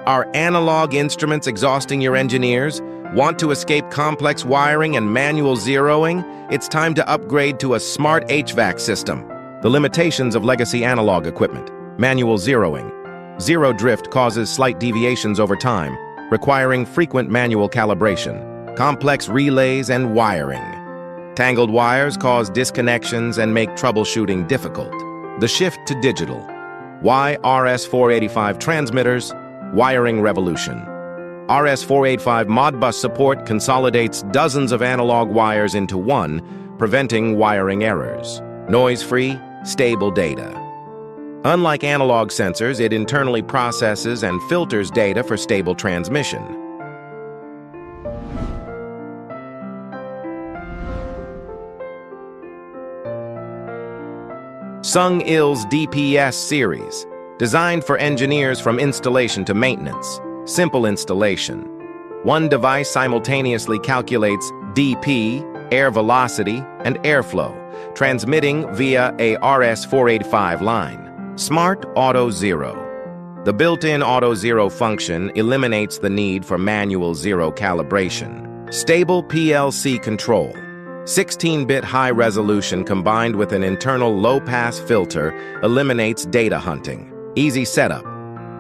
Are analog instruments exhausting your engineers? Want to escape complex wiring and manual zeroing? It's time to upgrade to a smart HVAC system. The limitations of legacy analog equipment. Manual zeroing. Zero drift causes slight deviations over time, requiring frequent manual calibration. Complex relays and wiring. Tangled wires cause disconnections and make troubleshooting difficult. The shift to digital. Why RS-485 transmitters? Wiring revolution. RS-485 Modbus support consolidates dozens of analog wires into one, preventing wiring errors. Noise-free, stable data. Unlike analog sensors, it internally processes and filters data for stable transmission. Seungil's DPS series, designed for engineers from installation to maintenance. Simple installation. One device simultaneously calculates DP, air velocity, and airflow, transmitting via a RS-485 line. Smart Auto Zero. The built-in Auto Zero function eliminates the need for manual zero calibration. Stable PLC control. 16-bit high resolution combined with an internal low-pass filter eliminates data hunting. Easy setup.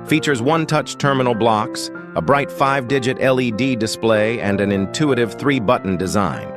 Features one-touch terminal blocks, a bright 5-digit LED display, and an intuitive 3-button design.